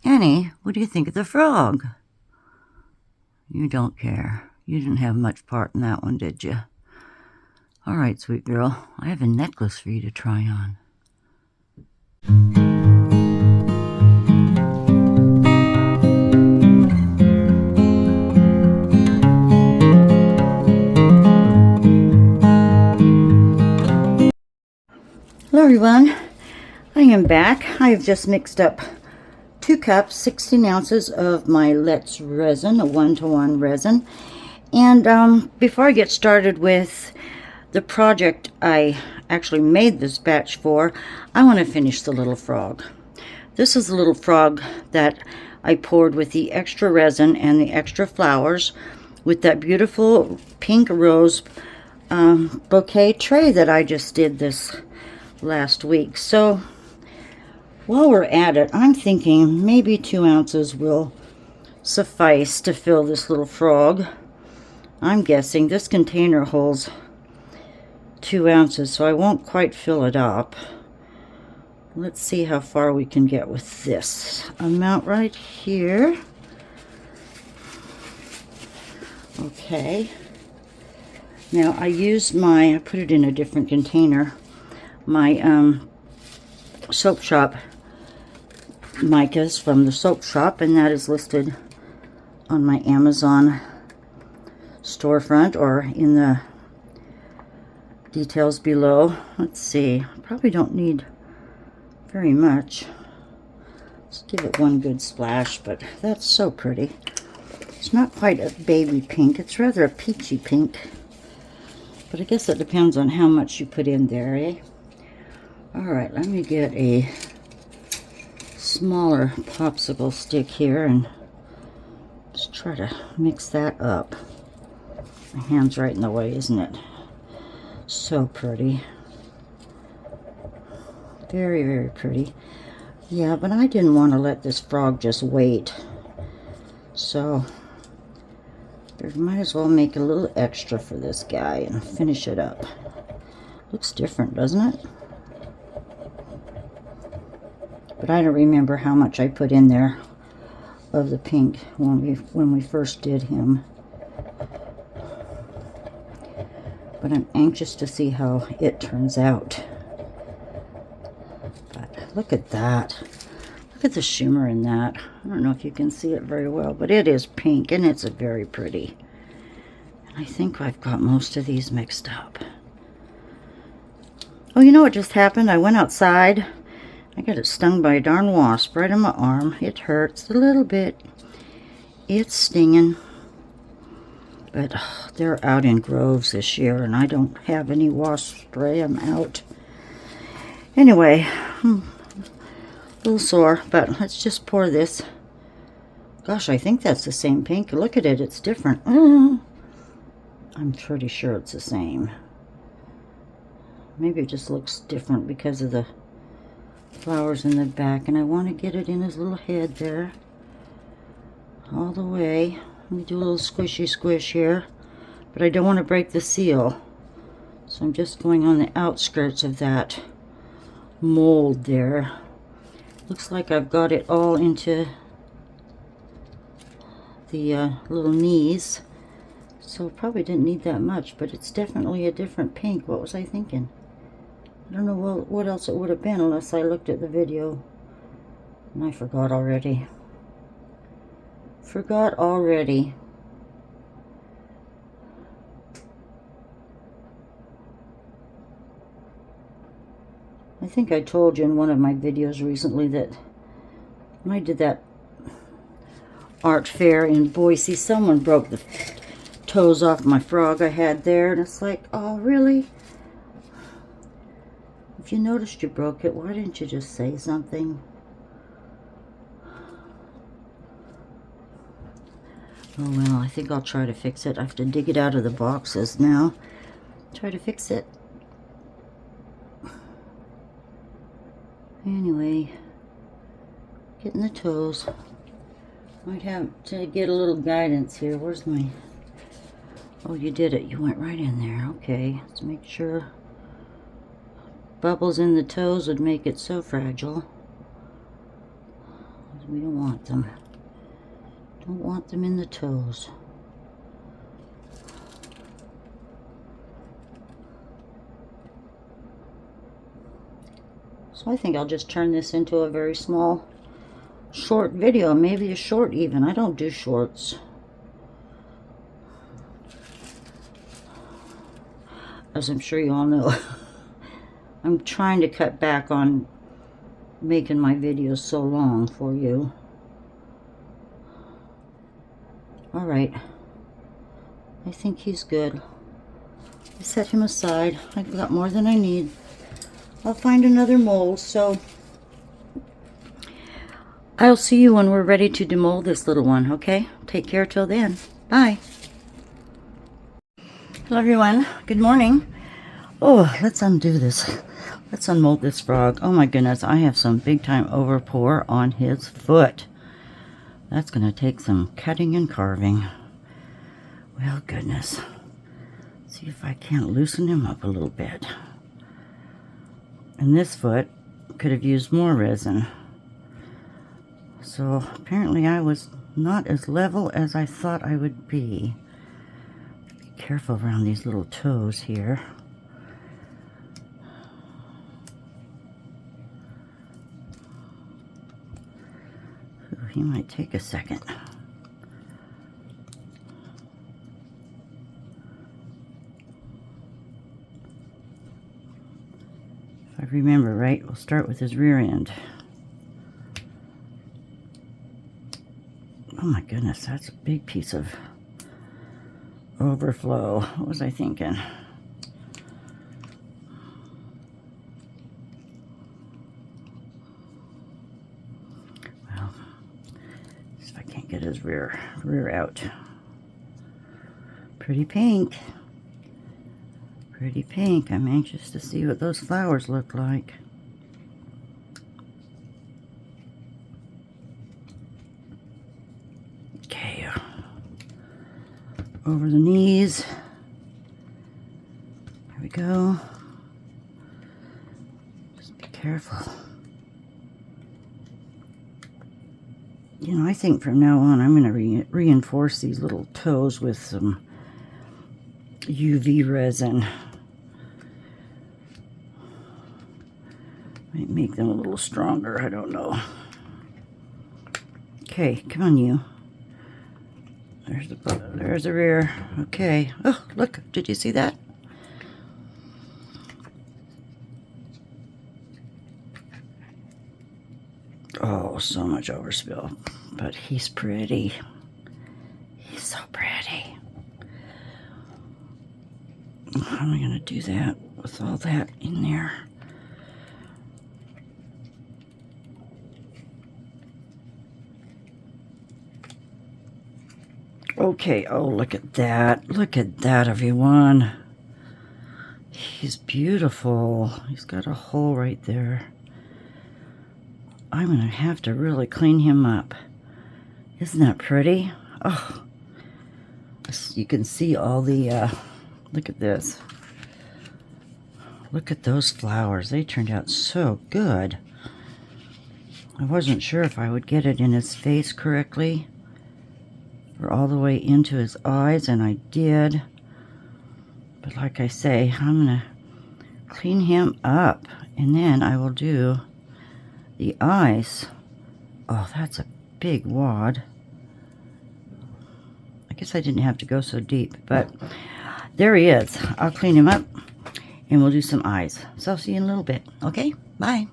Annie, what do you think of the frog? You don't care. You didn't have much part in that one, did you? All right, sweet girl, I have a necklace for you to try on. Hello everyone, I am back. I have just mixed up 2 cups, 16 ounces of my Let's resin, a 1-to-1 resin. And before I get started with the project I actually made this batch for, I want to finish the little frog. This is the little frog that I poured with the extra resin and the extra flowers with that beautiful pink rose bouquet tray that I just did this last week. So while we're at it, I'm thinking maybe 2 ounces will suffice to fill this little frog. I'm guessing this container holds 2 ounces, so I won't quite fill it up. Let's see how far we can get with this amount right here. Okay. Now I used I put it in a different container, my soap shop micas from the soap shop, and that is listed on my Amazon storefront or in the details below. Let's see, probably don't need very much. Let's give it one good splash, but that's so pretty. It's not quite a baby pink, it's rather a peachy pink, but I guess it depends on how much you put in there, eh? Alright, let me get a smaller popsicle stick here and just try to mix that up. My hand's right in the way, isn't it? So pretty. Very, very pretty. Yeah, but I didn't want to let this frog just wait. So, I might as well make a little extra for this guy and finish it up. Looks different, doesn't it? But I don't remember how much I put in there of the pink when we first did him. But I'm anxious to see how it turns out. But look at that. Look at the shimmer in that. I don't know if you can see it very well, but it is pink and it's very pretty. And I think I've got most of these mixed up. Oh, you know what just happened? I went outside. I got it stung by a darn wasp right on my arm. It hurts a little bit. It's stinging. But they're out in groves this year, and I don't have any wasp spray. I'm out. Anyway, a little sore, but let's just pour this. Gosh, I think that's the same pink. Look at it. It's different. I'm pretty sure it's the same. Maybe it just looks different because of the flowers in the back, and I want to get it in his little head there all the way. Let me do a little squishy squish here, but I don't want to break the seal, so I'm just going on the outskirts of that mold there. Looks like I've got it all into the little knees, so probably didn't need that much, but it's definitely a different pink. What was I thinking? I don't know what else it would have been unless I looked at the video. And I forgot already. Forgot already. I think I told you in one of my videos recently that when I did that art fair in Boise, someone broke the toes off my frog I had there. And it's like, oh, really? If you noticed you broke it, why didn't you just say something? Oh well, I think I'll try to fix it. I have to dig it out of the boxes now. Try to fix it. Anyway, getting the toes. Might have to get a little guidance here. Where's my... Oh, you did it. You went right in there. Okay, let's make sure. Bubbles in the toes would make it so fragile. We don't want them. Don't want them in the toes. So I think I'll just turn this into a very small, short video. Maybe a short even. I don't do shorts. As I'm sure you all know. I'm trying to cut back on making my videos so long for you. Alright. I think he's good. I set him aside. I've got more than I need. I'll find another mold, so I'll see you when we're ready to demold this little one, okay? Take care till then. Bye. Hello everyone. Good morning. Oh, let's undo this. Let's unmold this frog. Oh my goodness, I have some big time overpour on his foot. That's going to take some cutting and carving. Well, goodness. See if I can't loosen him up a little bit. And this foot could have used more resin. So apparently I was not as level as I thought I would be. Be careful around these little toes here. Ooh, he might take a second. If I remember right, we'll start with his rear end. Oh my goodness, that's a big piece of overflow. What was I thinking? Well, see if I can't get his rear out. Pretty pink. Pretty pink. I'm anxious to see what those flowers look like. Okay. Over the knees. There we go. Just be careful. You know, I think from now on I'm going to reinforce these little toes with some UV resin. Might make them a little stronger, I don't know. Okay, come on you. There's the rear. Okay. Oh, look, did you see that? Oh, so much overspill. But he's pretty. He's so pretty. How am I going to do that with all that in there? Okay, oh, look at that. Look at that, everyone. He's beautiful. He's got a hole right there. I'm going to have to really clean him up. Isn't that pretty? Oh, you can see all the, look at this. Look at those flowers. They turned out so good. I wasn't sure if I would get it in his face correctly or all the way into his eyes, and I did. But like I say, I'm going to clean him up, and then I will do the eyes. Oh, that's a big wad. I guess I didn't have to go so deep, but there he is. I'll clean him up, and we'll do some eyes. So I'll see you in a little bit. Okay, bye.